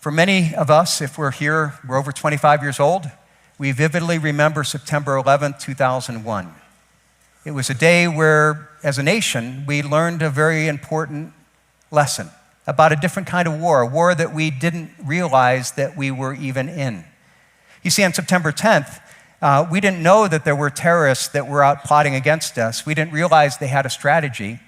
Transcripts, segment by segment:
For many of us, if we're here, we're over 25 years old, we vividly remember September 11th, 2001. It was a day where, as a nation, we learned a very important lesson about a different kind of war, a war that we didn't realize that we were even in. You see, on September 10th, we didn't know that there were terrorists that were out plotting against us. We didn't realize they had a strategy.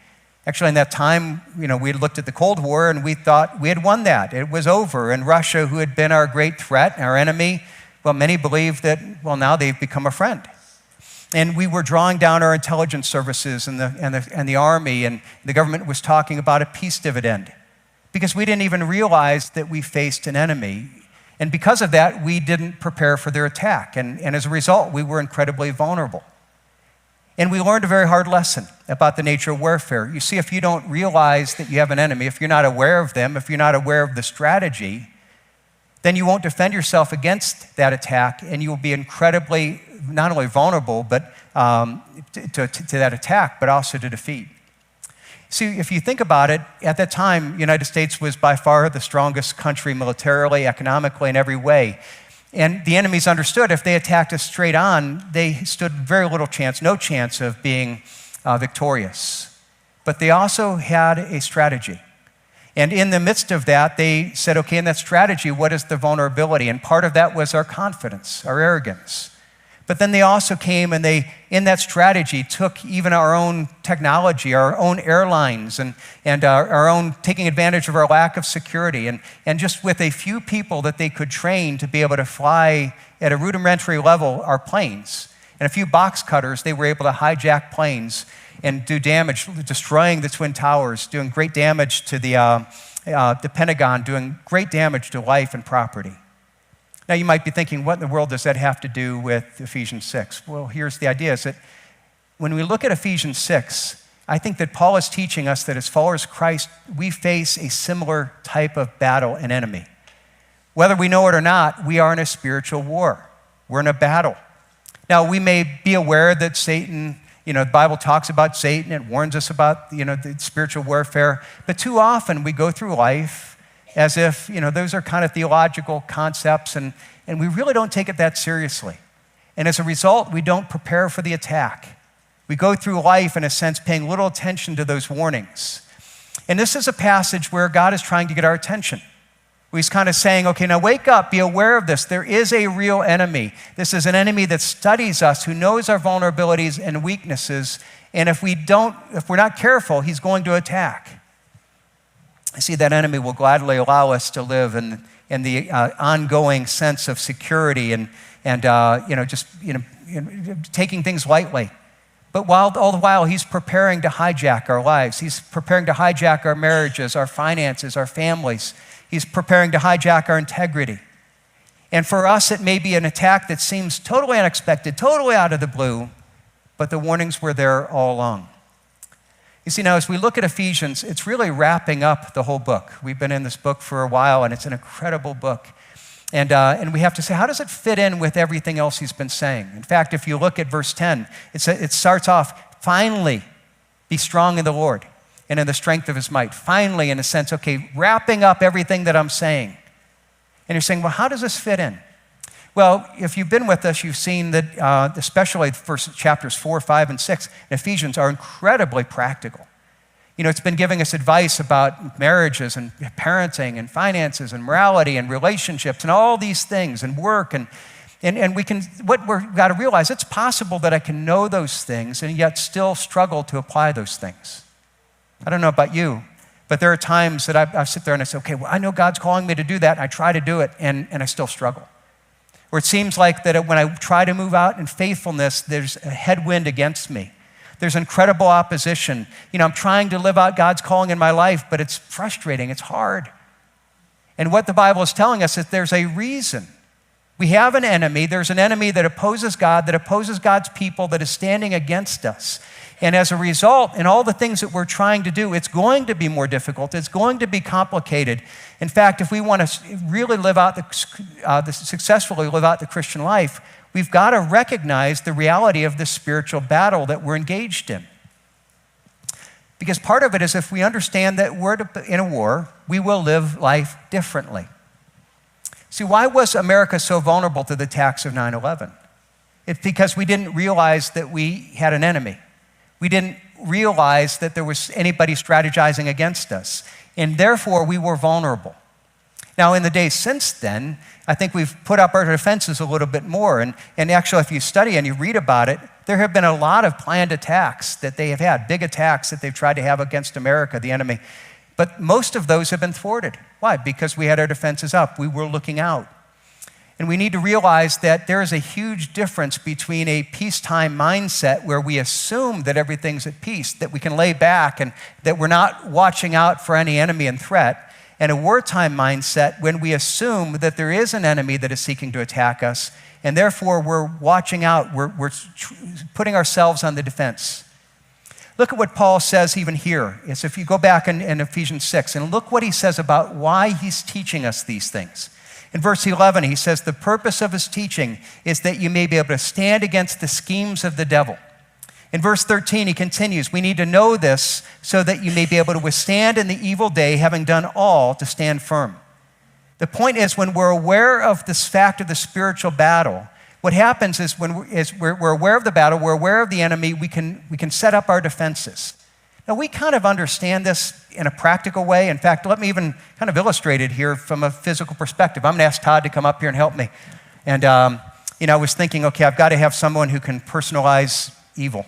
Actually, in that time, we looked at the Cold War and we thought we had won that. It was over. And Russia, who had been our great threat, our enemy, well, many believed that, now they've become a friend. And we were drawing down our intelligence services and the army, and the government was talking about a peace dividend because we didn't even realize that we faced an enemy. And because of that, we didn't prepare for their attack. And as a result, we were incredibly vulnerable. And we learned a very hard lesson about the nature of warfare. You see, if you don't realize that you have an enemy, if you're not aware of them, if you're not aware of the strategy, then you won't defend yourself against that attack, and you will be incredibly not only vulnerable but to that attack, but also to defeat. See, if you think about it, at that time, the United States was by far the strongest country militarily, economically, in every way. And the enemies understood if they attacked us straight on, they stood very little chance, no chance of being victorious. But they also had a strategy. And in the midst of that, they said, okay, in that strategy, what is the vulnerability? And part of that was our confidence, our arrogance. But then they also came and they, in that strategy, took even our own technology, our own airlines, and our own taking advantage of our lack of security. And just with a few people that they could train to be able to fly at a rudimentary level our planes, and a few box cutters, they were able to hijack planes and do damage, destroying the Twin Towers, doing great damage to the Pentagon, doing great damage to life and property. Now, you might be thinking, what in the world does that have to do with Ephesians 6? Well, here's the idea, is that when we look at Ephesians 6, I think that Paul is teaching us that as followers of Christ, we face a similar type of battle and enemy. Whether we know it or not, we are in a spiritual war. We're in a battle. Now, we may be aware that Satan, the Bible talks about Satan, it warns us about, the spiritual warfare, but too often we go through life as if, those are kind of theological concepts, and we really don't take it that seriously. And as a result, we don't prepare for the attack. We go through life, in a sense, paying little attention to those warnings. And this is a passage where God is trying to get our attention. He's kind of saying, okay, now wake up, be aware of this. There is a real enemy. This is an enemy that studies us, who knows our vulnerabilities and weaknesses, and if we're not careful, he's going to attack. I see that enemy will gladly allow us to live in the ongoing sense of security and taking things lightly. But all the while, he's preparing to hijack our lives. He's preparing to hijack our marriages, our finances, our families. He's preparing to hijack our integrity. And for us, it may be an attack that seems totally unexpected, totally out of the blue, but the warnings were there all along. You see, now as we look at Ephesians, it's really wrapping up the whole book. We've been in this book for a while, and it's an incredible book. And we have to say, how does it fit in with everything else he's been saying? In fact, if you look at verse 10, it starts off, finally, be strong in the Lord and in the strength of his might. Finally, in a sense, okay, wrapping up everything that I'm saying. And you're saying, well, how does this fit in? Well, if you've been with us, you've seen that especially first chapters 4, 5, and 6 in Ephesians are incredibly practical. It's been giving us advice about marriages and parenting and finances and morality and relationships and all these things and work. And what we've got to realize, it's possible that I can know those things and yet still struggle to apply those things. I don't know about you, but there are times that I sit there and I say, okay, well, I know God's calling me to do that. And I try to do it and I still struggle. Or it seems like that when I try to move out in faithfulness, there's a headwind against me. There's incredible opposition. I'm trying to live out God's calling in my life, but it's frustrating, it's hard. And what the Bible is telling us is there's a reason. We have an enemy. There's an enemy that opposes God, that opposes God's people, that is standing against us. And as a result, in all the things that we're trying to do, it's going to be more difficult. It's going to be complicated. In fact, if we want to really live out successfully live out the Christian life, we've got to recognize the reality of this spiritual battle that we're engaged in. Because part of it is if we understand that we're in a war, we will live life differently. See, why was America so vulnerable to the attacks of 9/11? It's because we didn't realize that we had an enemy. We didn't realize that there was anybody strategizing against us, and therefore we were vulnerable. Now, in the days since then, I think we've put up our defenses a little bit more, and actually, if you study and you read about it, there have been a lot of planned attacks that they have had, big attacks that they've tried to have against America, the enemy. But most of those have been thwarted. Why? Because we had our defenses up. We were looking out. And we need to realize that there is a huge difference between a peacetime mindset where we assume that everything's at peace, that we can lay back and that we're not watching out for any enemy and threat, and a wartime mindset when we assume that there is an enemy that is seeking to attack us, and therefore we're watching out, we're putting ourselves on the defense. Look at what Paul says even here. It's if you go back in Ephesians 6, and look what he says about why he's teaching us these things. In verse 11, he says, the purpose of his teaching is that you may be able to stand against the schemes of the devil. In verse 13, he continues, we need to know this so that you may be able to withstand in the evil day, having done all to stand firm. The point is, when we're aware of this fact of the spiritual battle, what happens is when we're aware of the battle, we're aware of the enemy, we can set up our defenses. Now, we kind of understand this in a practical way. In fact, let me even kind of illustrate it here from a physical perspective. I'm going to ask Todd to come up here and help me. And, I was thinking, okay, I've got to have someone who can personalize evil.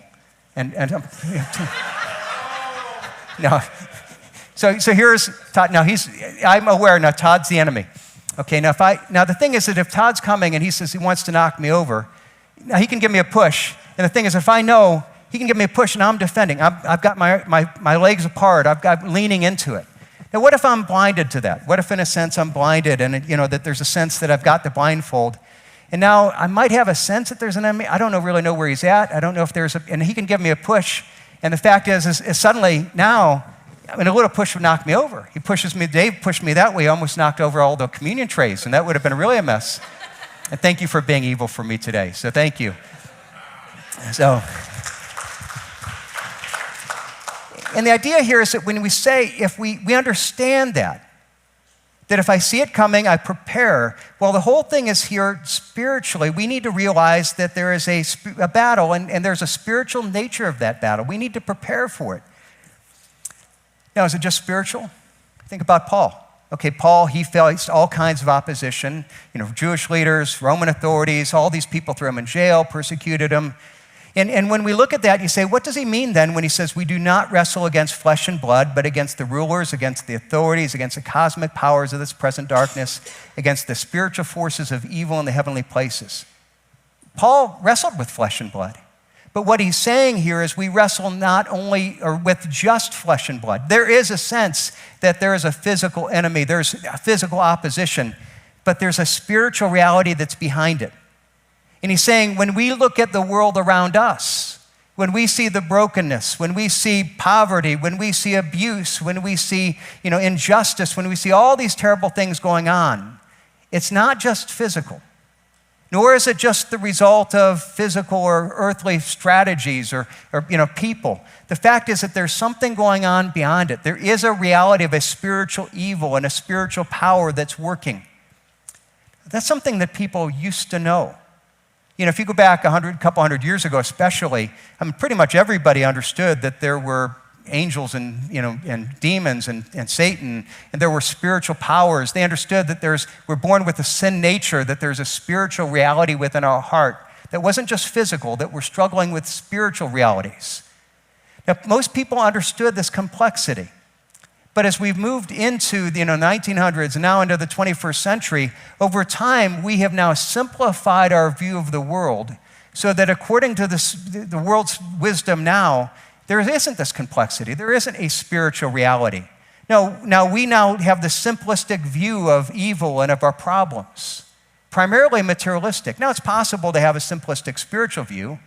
So here's Todd. Now, I'm aware, now Todd's the enemy. Okay, now the thing is that if Todd's coming and he says he wants to knock me over, now he can give me a push. And the thing is, if I know, he can give me a push and I'm defending. I've got my legs apart. I've got leaning into it. Now, what if I'm blinded to that? What if, in a sense, I'm blinded and, that there's a sense that I've got the blindfold? And now I might have a sense that there's an enemy. I don't really know where he's at. I don't know if and he can give me a push. And the fact is suddenly now, a little push would knock me over. He pushes me, Dave pushed me that way, almost knocked over all the communion trays, and that would have been really a mess. And thank you for being evil for me today. So thank you. So, and the idea here is that when we say, if we understand that if I see it coming, I prepare. Well, the whole thing is here spiritually. We need to realize that there is a battle, and there's a spiritual nature of that battle. We need to prepare for it. Now, is it just spiritual? Think about Paul. Okay, Paul, he faced all kinds of opposition, Jewish leaders, Roman authorities, all these people threw him in jail, persecuted him. And when we look at that, you say, what does he mean then when he says, we do not wrestle against flesh and blood, but against the rulers, against the authorities, against the cosmic powers of this present darkness, against the spiritual forces of evil in the heavenly places? Paul wrestled with flesh and blood. But what he's saying here is we wrestle not only or with just flesh and blood. There is a sense that there is a physical enemy, there's a physical opposition, but there's a spiritual reality that's behind it. And he's saying when we look at the world around us, when we see the brokenness, when we see poverty, when we see abuse, when we see injustice, when we see all these terrible things going on, it's not just physical. Nor is it just the result of physical or earthly strategies or people. The fact is that there's something going on beyond it. There is a reality of a spiritual evil and a spiritual power that's working. That's something that people used to know. If you go back a couple hundred years ago especially, pretty much everybody understood that there were angels and demons and Satan, and there were spiritual powers. They understood that we're born with a sin nature, that there's a spiritual reality within our heart that wasn't just physical, that we're struggling with spiritual realities. Now, most people understood this complexity. But as we've moved into the 1900s and now into the 21st century, over time, we have now simplified our view of the world so that according to the world's wisdom now, there isn't this complexity. There isn't a spiritual reality. No, we now have the simplistic view of evil and of our problems, primarily materialistic. Now, it's possible to have a simplistic spiritual view,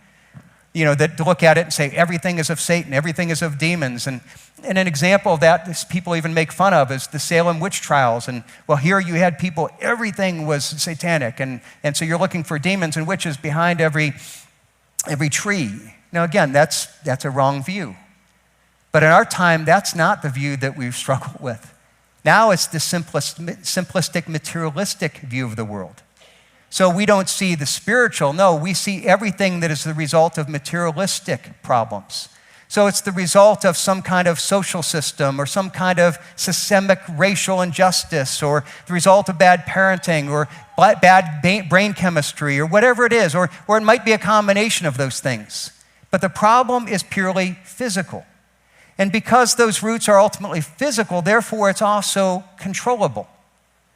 that to look at it and say everything is of Satan, everything is of demons. And an example of that people even make fun of is the Salem witch trials. And well, here you had people, everything was satanic. And so you're looking for demons and witches behind every tree. Now, again, that's a wrong view. But in our time, that's not the view that we've struggled with. Now it's the simplistic, materialistic view of the world. So we don't see the spiritual. No, we see everything that is the result of materialistic problems. So it's the result of some kind of social system or some kind of systemic racial injustice or the result of bad parenting or bad brain chemistry or whatever it is, or it might be a combination of those things. But the problem is purely physical. And because those roots are ultimately physical, therefore it's also controllable.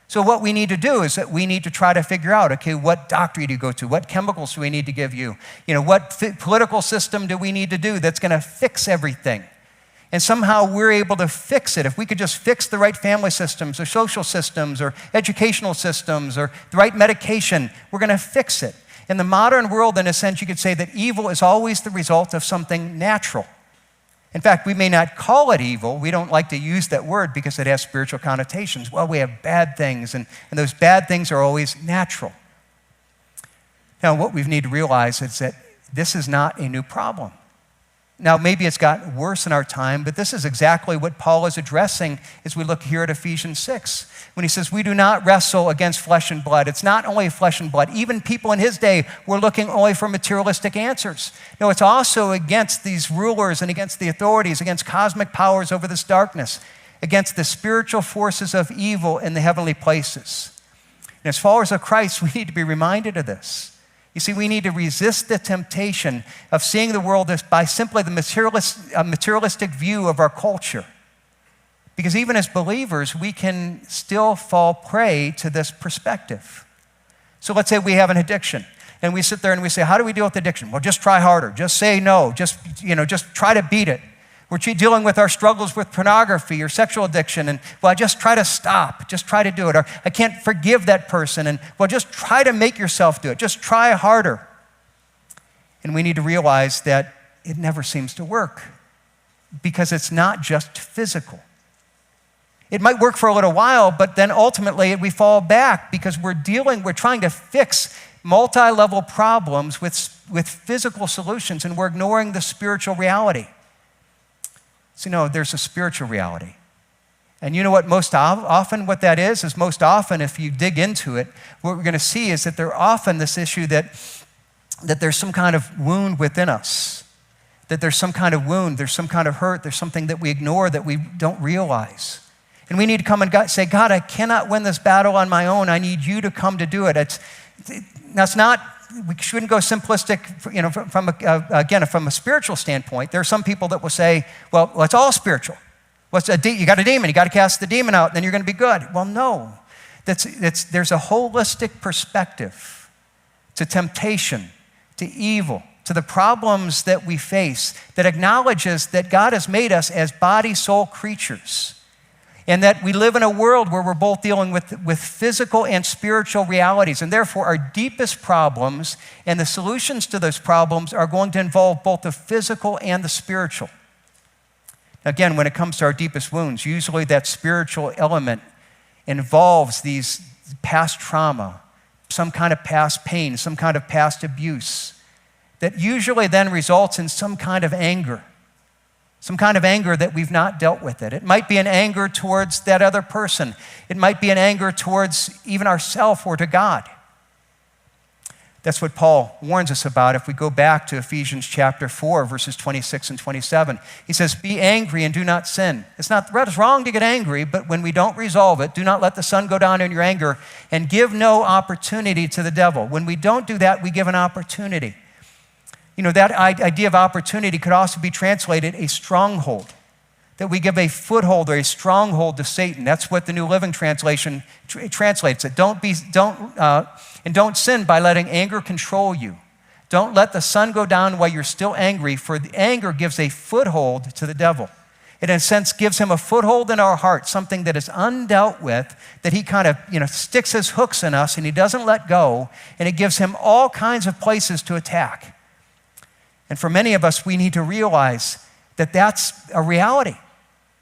So what we need to do is that we need to try to figure out, okay, what doctor do you go to? What chemicals do we need to give you? What political system do we need to do that's going to fix everything? And somehow we're able to fix it. If we could just fix the right family systems or social systems or educational systems or the right medication, we're going to fix it. In the modern world, in a sense, you could say that evil is always the result of something natural. In fact, we may not call it evil. We don't like to use that word because it has spiritual connotations. Well, we have bad things, and those bad things are always natural. Now, what we need to realize is that this is not a new problem. Now, maybe it's gotten worse in our time, but this is exactly what Paul is addressing as we look here at Ephesians 6, when he says, we do not wrestle against flesh and blood. It's not only flesh and blood. Even people in his day were looking only for materialistic answers. No, it's also against these rulers and against the authorities, against cosmic powers over this darkness, against the spiritual forces of evil in the heavenly places. And as followers of Christ, we need to be reminded of this. You see, we need to resist the temptation of seeing the world as by simply the materialistic view of our culture. Because even as believers, we can still fall prey to this perspective. So let's say we have an addiction, and we sit there and we say, how do we deal with addiction? Well, just try harder. Just say no. Just try to beat it. We're dealing with our struggles with pornography or sexual addiction, and, well, just try to stop. Just try to do it. Or I can't forgive that person, and, well, just try to make yourself do it. Just try harder. And we need to realize that it never seems to work because it's not just physical. It might work for a little while, but then ultimately we fall back because we're trying to fix multi-level problems with physical solutions, and we're ignoring the spiritual reality. So, there's a spiritual reality. And you know what most often what that is most often, if you dig into it, what we're going to see is that there's often this issue that there's some kind of wound within us, that there's some kind of wound, there's some kind of hurt, there's something that we ignore that we don't realize. And we need to come and say, God, I cannot win this battle on my own. I need you to come to do it. We shouldn't go simplistic, from a spiritual standpoint. There are some people that will say, well, it's all spiritual. You got a demon, you got to cast the demon out, and then you're going to be good. Well, no. There's a holistic perspective to temptation, to evil, to the problems that we face that acknowledges that God has made us as body, soul creatures, and that we live in a world where we're both dealing with physical and spiritual realities. And therefore, our deepest problems and the solutions to those problems are going to involve both the physical and the spiritual. Again, when it comes to our deepest wounds, usually that spiritual element involves these past trauma, some kind of past pain, some kind of past abuse, that usually then results in some kind of anger. Some kind of anger that we've not dealt with it. It might be an anger towards that other person. It might be an anger towards even ourselves or to God. That's what Paul warns us about if we go back to Ephesians chapter 4, verses 26 and 27. He says, be angry and do not sin. It's wrong to get angry, but when we don't resolve it, do not let the sun go down in your anger and give no opportunity to the devil. When we don't do that, we give an opportunity. That idea of opportunity could also be translated a stronghold, that we give a foothold or a stronghold to Satan. That's what the New Living Translation translates it. Don't sin by letting anger control you. Don't let the sun go down while you're still angry, for the anger gives a foothold to the devil. It, in a sense, gives him a foothold in our heart, something that is undealt with, that he kind of, sticks his hooks in us and he doesn't let go, and it gives him all kinds of places to attack. And for many of us, we need to realize that that's a reality.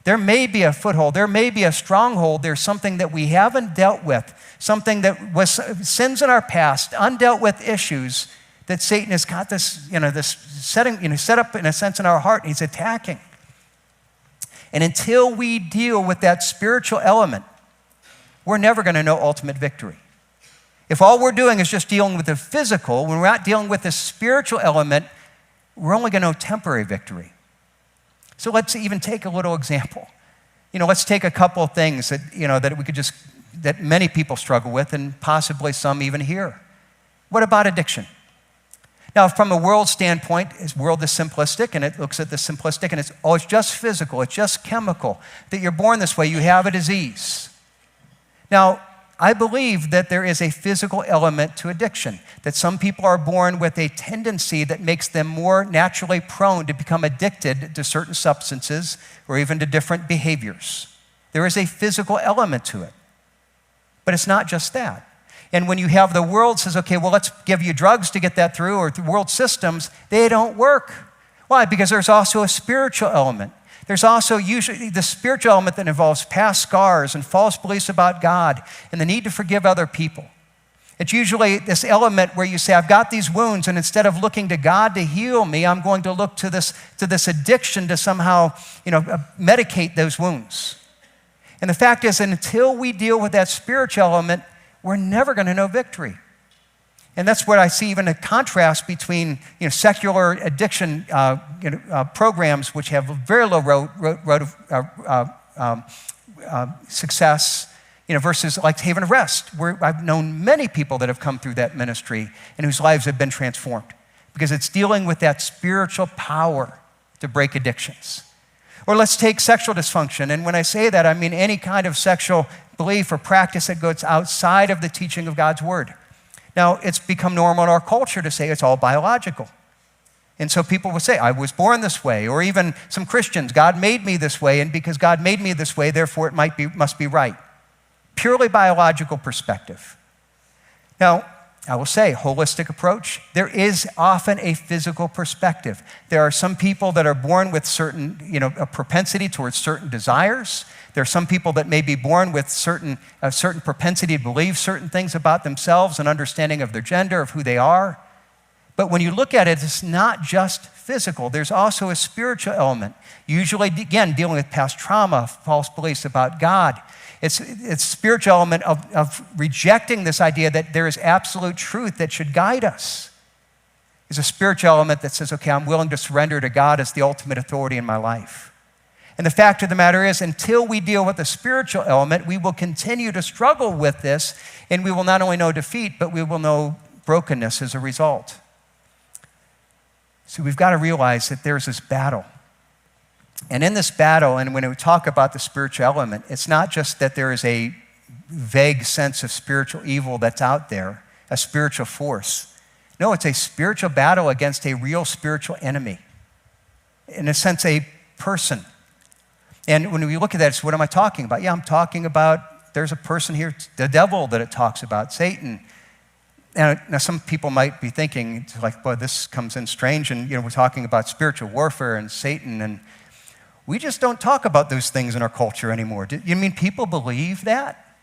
There may be a foothold. There may be a stronghold. There's something that we haven't dealt with, something that was sins in our past, undealt with issues that Satan has got this, this setting, set up in a sense in our heart, and he's attacking. And until we deal with that spiritual element, we're never going to know ultimate victory. If all we're doing is just dealing with the physical, when we're not dealing with the spiritual element, we're only going to know temporary victory. So let's even take a little example. Let's take a couple of things that, that many people struggle with, and possibly some even here. What about addiction? Now, from a world standpoint, the world is simplistic, and it looks at the simplistic, and it's just physical, it's just chemical, that you're born this way, you have a disease. Now, I believe that there is a physical element to addiction, that some people are born with a tendency that makes them more naturally prone to become addicted to certain substances or even to different behaviors. There is a physical element to it. But it's not just that. And when you have the world says, okay, well, let's give you drugs to get that through, or the world systems, they don't work. Why? Because there's also a spiritual element. There's also usually the spiritual element that involves past scars and false beliefs about God and the need to forgive other people. It's usually this element where you say, I've got these wounds, and instead of looking to God to heal me, I'm going to look to this addiction to somehow, medicate those wounds. And the fact is, until we deal with that spiritual element, we're never going to know victory. And that's what I see even a contrast between secular addiction programs, which have a very low road of success, versus like Haven of Rest, where I've known many people that have come through that ministry and whose lives have been transformed because it's dealing with that spiritual power to break addictions. Or let's take sexual dysfunction. And when I say that, I mean any kind of sexual belief or practice that goes outside of the teaching of God's word. Now, it's become normal in our culture to say it's all biological. And so people will say, I was born this way. Or even some Christians, God made me this way, and because God made me this way, therefore it must be right. Purely biological perspective. Now, I will say, holistic approach, there is often a physical perspective. There are some people that are born with certain, a propensity towards certain desires. There are some people that may be born with a certain propensity to believe certain things about themselves and understanding of their gender, of who they are. But when you look at it, it's not just physical. There's also a spiritual element. Usually, again, dealing with past trauma, false beliefs about God. It's a spiritual element of rejecting this idea that there is absolute truth that should guide us. There's a spiritual element that says, okay, I'm willing to surrender to God as the ultimate authority in my life. And the fact of the matter is, until we deal with the spiritual element, we will continue to struggle with this, and we will not only know defeat, but we will know brokenness as a result. So we've got to realize that there's this battle. And in this battle, and when we talk about the spiritual element, it's not just that there is a vague sense of spiritual evil that's out there, a spiritual force. No, it's a spiritual battle against a real spiritual enemy. In a sense, a person. And when we look at that, it's what am I talking about? Yeah, I'm talking about there's a person here, the devil that it talks about, Satan. And now some people might be thinking, it's like, boy, this comes in strange, and we're talking about spiritual warfare and Satan, and we just don't talk about those things in our culture anymore. You mean people believe that?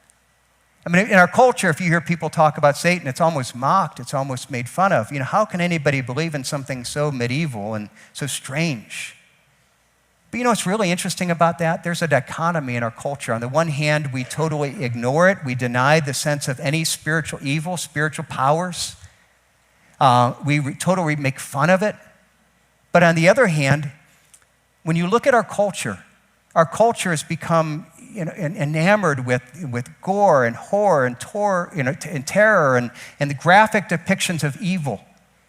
I mean, in our culture, if you hear people talk about Satan, it's almost mocked, it's almost made fun of. How can anybody believe in something so medieval and so strange? But what's really interesting about that? There's a dichotomy in our culture. On the one hand, we totally ignore it. We deny the sense of any spiritual evil, spiritual powers. We totally make fun of it. But on the other hand, when you look at our culture has become enamored with gore and horror and terror and the graphic depictions of evil,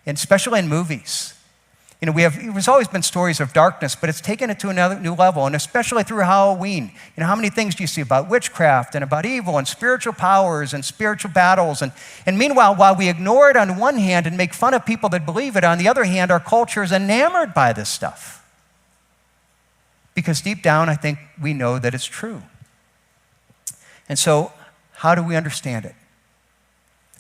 and especially in movies. There's always been stories of darkness, but it's taken it to another new level, and especially through Halloween. How many things do you see about witchcraft and about evil and spiritual powers and spiritual battles? And meanwhile, while we ignore it on one hand and make fun of people that believe it, on the other hand, our culture is enamored by this stuff. Because deep down, I think we know that it's true. And so, how do we understand it?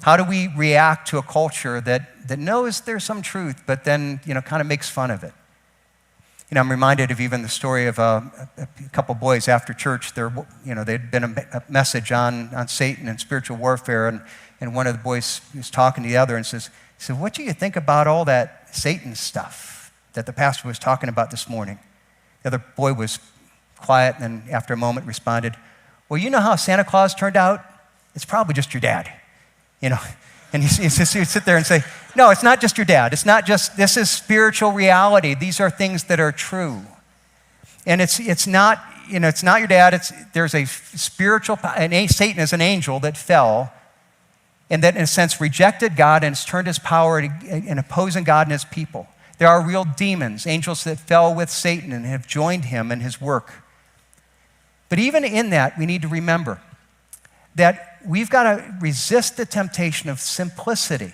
How do we react to a culture that knows there's some truth, but then, kind of makes fun of it? I'm reminded of even the story of a couple boys after church. They'd been a message on Satan and spiritual warfare, and one of the boys was talking to the other and says, what do you think about all that Satan stuff that the pastor was talking about this morning? The other boy was quiet, and then after a moment responded, well, you know how Santa Claus turned out? It's probably just your dad, you know. And you sit there and say, no, it's not just your dad. It's not just, this is spiritual reality. These are things that are true. And it's not, you know, it's not your dad. There's a spiritual, Satan is an angel that fell and that in a sense rejected God and has turned his power in opposing God and his people. There are real demons, angels that fell with Satan and have joined him in his work. But even in that, we need to remember that we've got to resist the temptation of simplicity,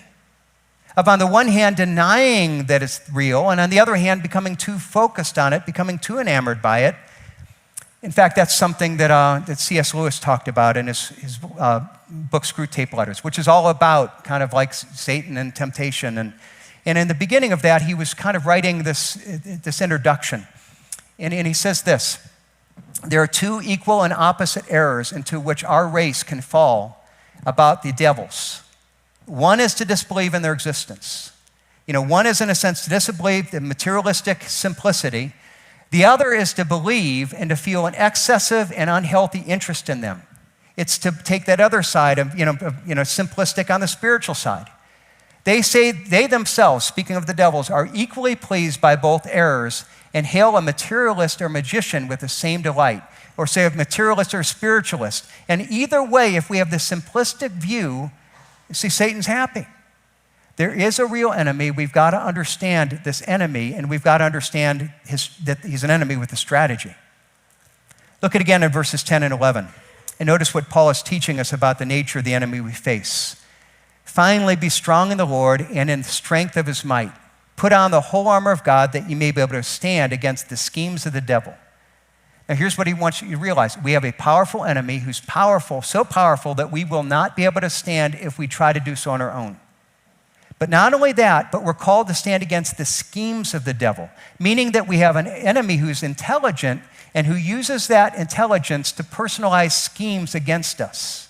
of on the one hand denying that it's real, and on the other hand becoming too focused on it, becoming too enamored by it. In fact, that's something that C.S. Lewis talked about in his book, Screwtape Letters, which is all about kind of like Satan and temptation. And in the beginning of that, he was kind of writing this introduction. And he says this: there are two equal and opposite errors into which our race can fall about the devils. One is to disbelieve in their existence. You know, one is in a sense to disbelieve the materialistic simplicity. The other is to believe and to feel an excessive and unhealthy interest in them. It's to take that other side of simplistic on the spiritual side. They say they themselves, speaking of the devils, are equally pleased by both errors and hail a materialist or magician with the same delight, or say a materialist or spiritualist. And either way, if we have the simplistic view, you see, Satan's happy. There is a real enemy. We've got to understand this enemy, and we've got to understand that he's an enemy with a strategy. Look at again in verses 10 and 11, and notice what Paul is teaching us about the nature of the enemy we face. Finally, be strong in the Lord and in the strength of his might. Put on the whole armor of God that you may be able to stand against the schemes of the devil. Now, here's what he wants you to realize. We have a powerful enemy who's powerful, so powerful that we will not be able to stand if we try to do so on our own. But not only that, but we're called to stand against the schemes of the devil, meaning that we have an enemy who's intelligent and who uses that intelligence to personalize schemes against us.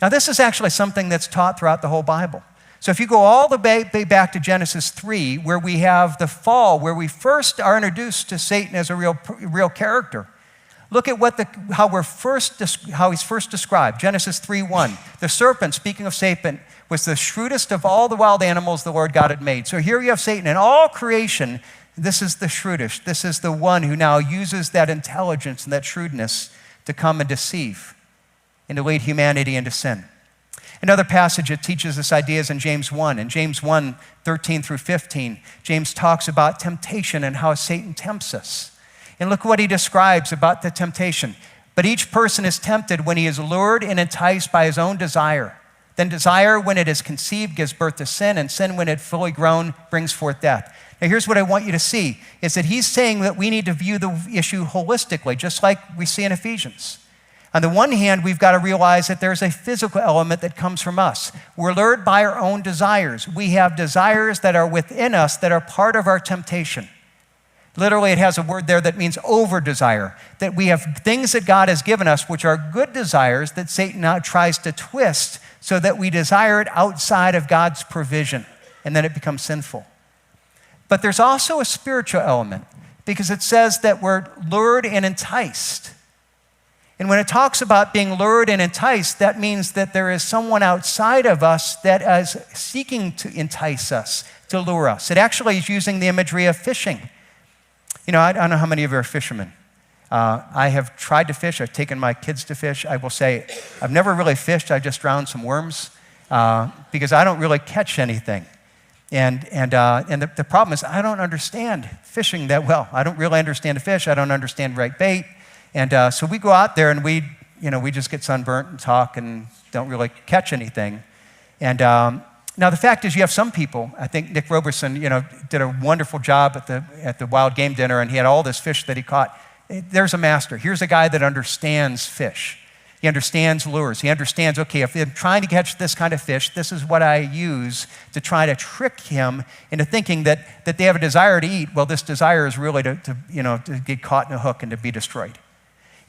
Now, this is actually something that's taught throughout the whole Bible. So if you go all the way back to Genesis 3, where we have the fall, where we first are introduced to Satan as a real character, look at how he's first described. Genesis 3:1. The serpent, speaking of Satan, was the shrewdest of all the wild animals the Lord God had made. So here you have Satan. In all creation, this is the shrewdest. This is the one who now uses that intelligence and that shrewdness to come and deceive and to lead humanity into sin. Another passage that teaches this idea is in James 1. In James 1, 13 through 15, James talks about temptation and how Satan tempts us. And look what he describes about the temptation. But each person is tempted when he is lured and enticed by his own desire. Then desire, when it is conceived, gives birth to sin, and sin, when it fully grown, brings forth death. Now, here's what I want you to see, is that he's saying that we need to view the issue holistically, just like we see in Ephesians. On the one hand, we've got to realize that there's a physical element that comes from us. We're lured by our own desires. We have desires that are within us that are part of our temptation. Literally, it has a word there that means over-desire, that we have things that God has given us which are good desires that Satan now tries to twist so that we desire it outside of God's provision, and then it becomes sinful. But there's also a spiritual element, because it says that we're lured and enticed. And when it talks about being lured and enticed, that means that there is someone outside of us that is seeking to entice us, to lure us. It actually is using the imagery of fishing. You know, I don't know how many of you are fishermen. I have tried to fish. I've taken my kids to fish. I will say I've never really fished. I just drowned some worms because I don't really catch anything. And the problem is I don't understand fishing that well. I don't really understand the fish. I don't understand right bait. And so we go out there and we just get sunburnt and talk and don't really catch anything. And now the fact is, you have some people. I think Nick Roberson, did a wonderful job at the wild game dinner, and he had all this fish that he caught. There's a master. Here's a guy that understands fish. He understands lures. He understands, okay, if I'm trying to catch this kind of fish, this is what I use to try to trick him into thinking that they have a desire to eat. Well, this desire is really to get caught in a hook and to be destroyed.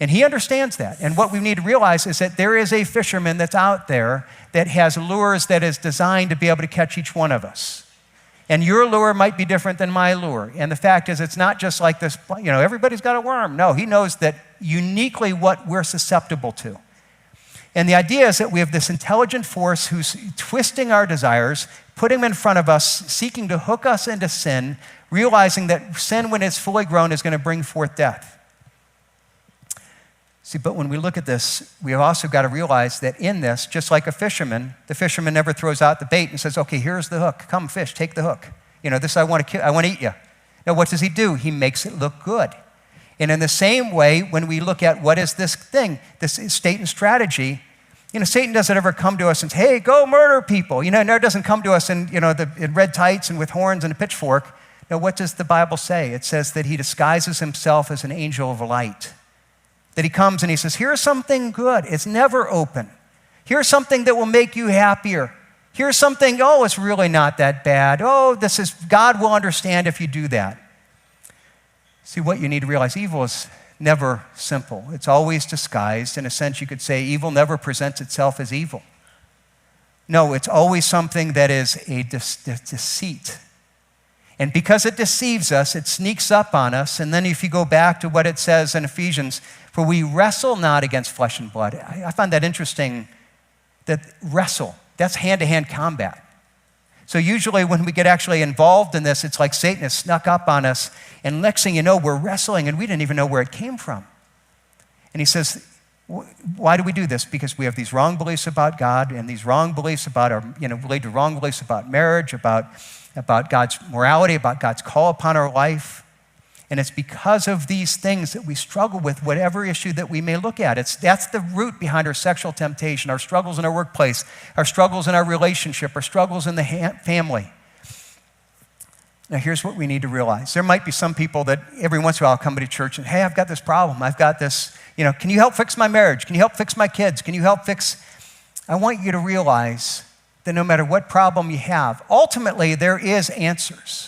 And he understands that. And what we need to realize is that there is a fisherman that's out there that has lures that is designed to be able to catch each one of us. And your lure might be different than my lure. And the fact is, it's not just like this, everybody's got a worm. No, he knows that uniquely what we're susceptible to. And the idea is that we have this intelligent force who's twisting our desires, putting them in front of us, seeking to hook us into sin, realizing that sin, when it's fully grown, is going to bring forth death. See, but when we look at this, we have also got to realize that in this, just like a fisherman, the fisherman never throws out the bait and says, okay, here's the hook. Come fish, take the hook. This I want to eat you. Now, what does he do? He makes it look good. And in the same way, when we look at what is this thing, this is Satan's strategy, Satan doesn't ever come to us and say, hey, go murder people. Never doesn't come to us in red tights and with horns and a pitchfork. No, what does the Bible say? It says that he disguises himself as an angel of light. That he comes and he says, here's something good. It's never open. Here's something that will make you happier. Here's something, it's really not that bad. God will understand if you do that. See, what you need to realize, evil is never simple. It's always disguised. In a sense, you could say evil never presents itself as evil. No, it's always something that is a deceit. And because it deceives us, it sneaks up on us. And then if you go back to what it says in Ephesians, for we wrestle not against flesh and blood. I find that interesting, that wrestle, that's hand-to-hand combat. So usually when we get actually involved in this, it's like Satan has snuck up on us, and next thing you know, we're wrestling, and we didn't even know where it came from. And he says, why do we do this? Because we have these wrong beliefs about God, and these wrong beliefs about lead to wrong beliefs about marriage, about God's morality, about God's call upon our life. And it's because of these things that we struggle with whatever issue that we may look at. That's the root behind our sexual temptation, our struggles in our workplace, our struggles in our relationship, our struggles in the family. Now, here's what we need to realize. There might be some people that every once in a while come to church and, hey, I've got this problem. I've got this, can you help fix my marriage? Can you help fix my kids? Can you help fix? I want you to realize that no matter what problem you have, ultimately there is answers.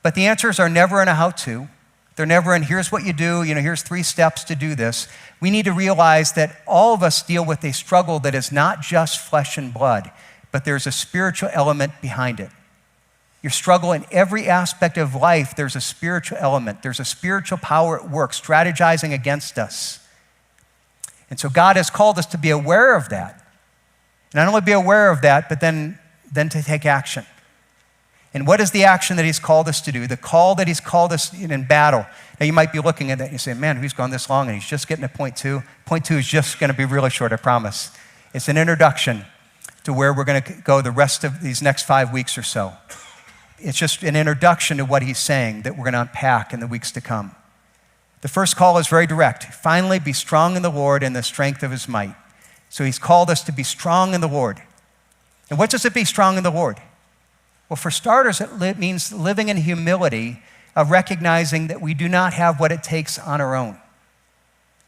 But the answers are never in a how-to. They're never in, here's what you do, here's 3 steps to do this. We need to realize that all of us deal with a struggle that is not just flesh and blood, but there's a spiritual element behind it. Your struggle in every aspect of life, there's a spiritual element. There's a spiritual power at work, strategizing against us. And so God has called us to be aware of that. Not only be aware of that, but then to take action. And what is the action that he's called us to do? The call that he's called us in battle. Now, you might be looking at that and you say, man, he's gone this long and he's just getting to point 2. Point 2 is just going to be really short, I promise. It's an introduction to where we're going to go the rest of these next 5 weeks or so. It's just an introduction to what he's saying that we're going to unpack in the weeks to come. The first call is very direct. Finally, be strong in the Lord and the strength of his might. So he's called us to be strong in the Lord. And what does it be strong in the Lord? Well, for starters, it means living in humility of recognizing that we do not have what it takes on our own.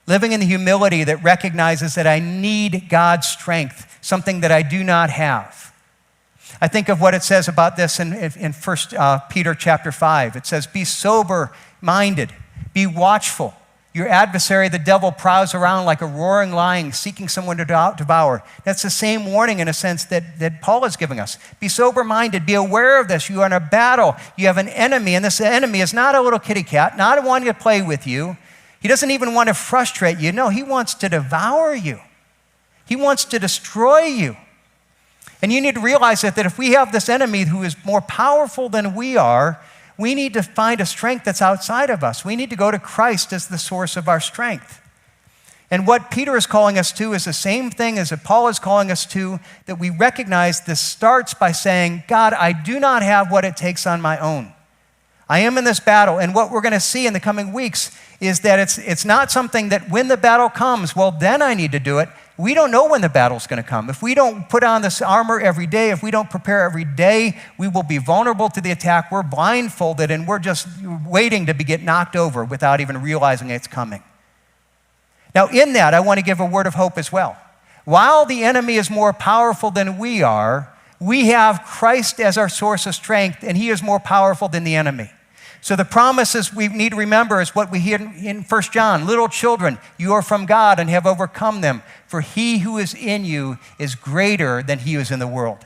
Living in the humility that recognizes that I need God's strength, something that I do not have. I think of what it says about this in 1 Peter chapter 5. It says, be sober-minded, be watchful. Your adversary, the devil, prowls around like a roaring lion, seeking someone to devour. That's the same warning, in a sense, that Paul is giving us. Be sober-minded. Be aware of this. You are in a battle. You have an enemy, and this enemy is not a little kitty cat, not wanting to play with you. He doesn't even want to frustrate you. No, he wants to devour you. He wants to destroy you. And you need to realize that if we have this enemy who is more powerful than we are, we need to find a strength that's outside of us. We need to go to Christ as the source of our strength. And what Peter is calling us to is the same thing as that Paul is calling us to, that we recognize this starts by saying, God, I do not have what it takes on my own. I am in this battle. And what we're going to see in the coming weeks is that it's not something that when the battle comes, well, then I need to do it. We don't know when the battle's going to come. If we don't put on this armor every day, if we don't prepare every day, we will be vulnerable to the attack. We're blindfolded and we're just waiting to get knocked over without even realizing it's coming. Now, in that, I want to give a word of hope as well. While the enemy is more powerful than we are, we have Christ as our source of strength, and he is more powerful than the enemy. So the promises we need to remember is what we hear in 1 John. Little children, you are from God and have overcome them, for he who is in you is greater than he who is in the world.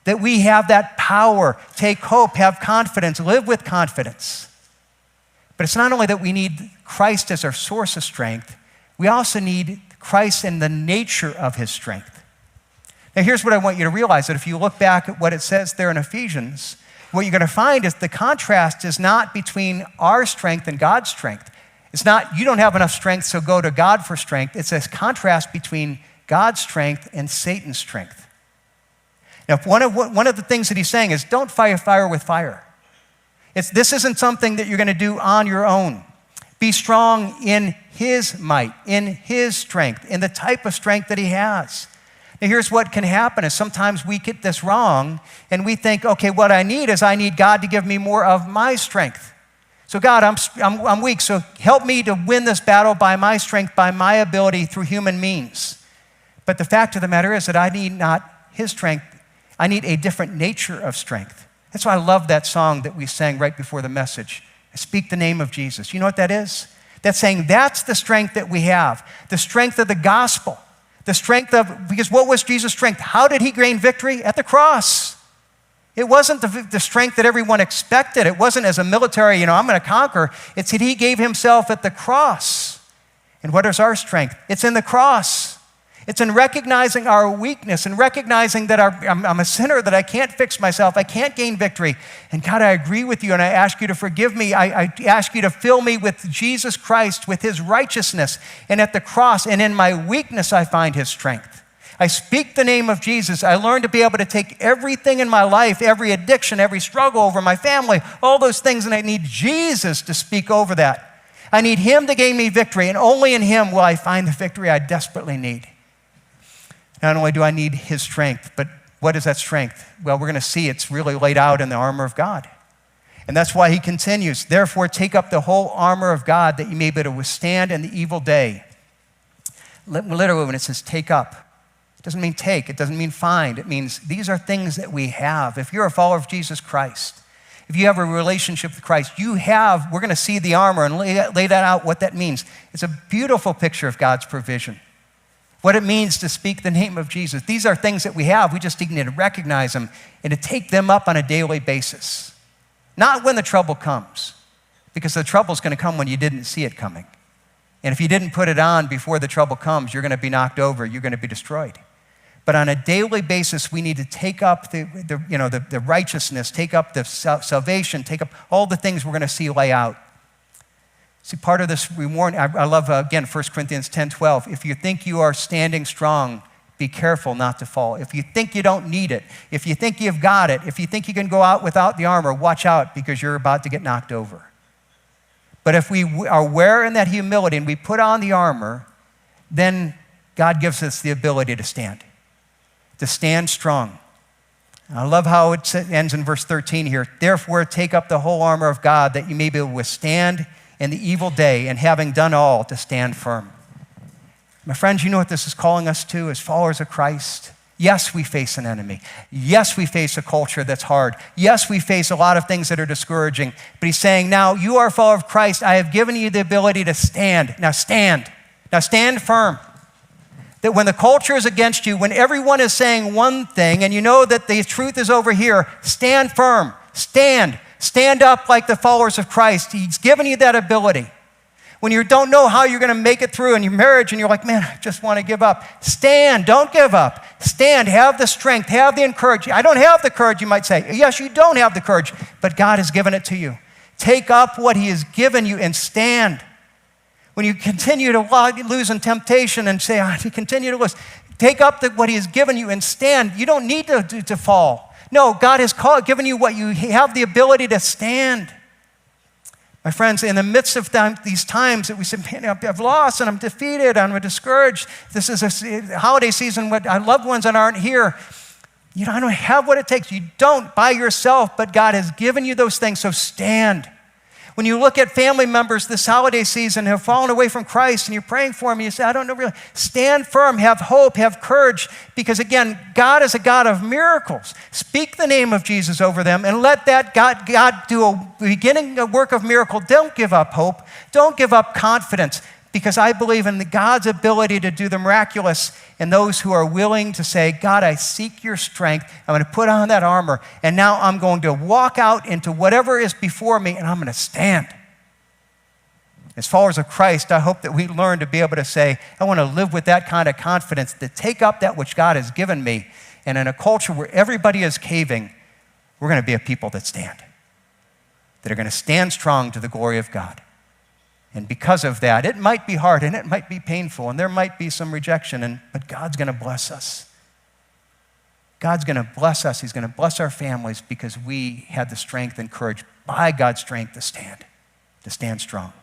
that we have that power, take hope, have confidence, live with confidence. But it's not only that we need Christ as our source of strength, we also need Christ in the nature of his strength. Now here's what I want you to realize, that if you look back at what it says there in Ephesians, what you're going to find is the contrast is not between our strength and God's strength. It's not, you don't have enough strength, so go to God for strength. It's a contrast between God's strength and Satan's strength. Now, one of the things that he's saying is don't fight fire with fire. This isn't something that you're going to do on your own. Be strong in his might, in his strength, in the type of strength that he has. Now, here's what can happen is sometimes we get this wrong and we think, okay, what I need God to give me more of my strength. So God, I'm weak, so help me to win this battle by my strength, by my ability through human means. But the fact of the matter is that I need not his strength. I need a different nature of strength. That's why I love that song that we sang right before the message. Speak the name of Jesus. You know what that is? That's saying that's the strength that we have, the strength of the gospel, the strength of, because what was Jesus' strength? How did he gain victory? At the cross. It wasn't the strength that everyone expected. It wasn't as a military, I'm going to conquer. It's that he gave himself at the cross. And what is our strength? It's in the cross. It's in recognizing our weakness and recognizing that I'm a sinner, that I can't fix myself, I can't gain victory. And God, I agree with you and I ask you to forgive me. I ask you to fill me with Jesus Christ, with his righteousness. And at the cross and in my weakness, I find his strength. I speak the name of Jesus. I learn to be able to take everything in my life, every addiction, every struggle over my family, all those things, and I need Jesus to speak over that. I need him to gain me victory, and only in him will I find the victory I desperately need. Not only do I need his strength, but what is that strength? Well, we're going to see it's really laid out in the armor of God. And that's why he continues, therefore take up the whole armor of God that you may be able to withstand in the evil day. Literally, when it says take up, it doesn't mean take, it doesn't mean find. It means these are things that we have. If you're a follower of Jesus Christ, if you have a relationship with Christ, we're going to see the armor and lay that out, what that means. It's a beautiful picture of God's provision. What it means to speak the name of Jesus. These are things that we have. We just need to recognize them and to take them up on a daily basis. Not when the trouble comes, because the trouble is going to come when you didn't see it coming. And if you didn't put it on before the trouble comes, you're going to be knocked over. You're going to be destroyed. But on a daily basis, we need to take up the righteousness, take up the salvation, take up all the things we're going to see lay out. See, part of this reward, I love, again, 1 Corinthians 10:12. If you think you are standing strong, be careful not to fall. If you think you don't need it, if you think you've got it, if you think you can go out without the armor, watch out because you're about to get knocked over. But if we are wearing that humility and we put on the armor, then God gives us the ability to stand strong. I love how it ends in verse 13 here. Therefore, take up the whole armor of God that you may be able to withstand in the evil day, and having done all, to stand firm. My friends, you know what this is calling us to as followers of Christ? Yes, we face an enemy. Yes, we face a culture that's hard. Yes, we face a lot of things that are discouraging. But he's saying, now you are a follower of Christ. I have given you the ability to stand. Now stand. Now stand firm. That when the culture is against you, when everyone is saying one thing, and you know that the truth is over here, stand firm. Stand. Stand up like the followers of Christ. He's given you that ability. When you don't know how you're going to make it through in your marriage and you're like, man, I just want to give up. Stand. Don't give up. Stand. Have the strength. Have the encouragement. I don't have the courage, you might say. Yes, you don't have the courage, but God has given it to you. Take up what he has given you and stand. When you continue to lose in temptation and say, I continue to lose, take up what he has given you and stand. You don't need to fall. No, God has given you what you have the ability to stand. My friends, in the midst of these times that we say, man, I've lost and I'm defeated, I'm discouraged. This is a holiday season with our loved ones that aren't here. I don't have what it takes. You don't by yourself, but God has given you those things, so stand. When you look at family members this holiday season who have fallen away from Christ and you're praying for them, you say, I don't know really. Stand firm, have hope, have courage, because again, God is a God of miracles. Speak the name of Jesus over them and let that God do a work of miracle. Don't give up hope. Don't give up confidence, because I believe in God's ability to do the miraculous and those who are willing to say, God, I seek your strength. I'm going to put on that armor, and now I'm going to walk out into whatever is before me, and I'm going to stand. As followers of Christ, I hope that we learn to be able to say, I want to live with that kind of confidence, to take up that which God has given me. And in a culture where everybody is caving, we're going to be a people that stand, that are going to stand strong to the glory of God. And because of that, it might be hard and it might be painful and there might be some rejection, but God's going to bless us. God's going to bless us. He's going to bless our families because we had the strength and courage by God's strength to stand strong.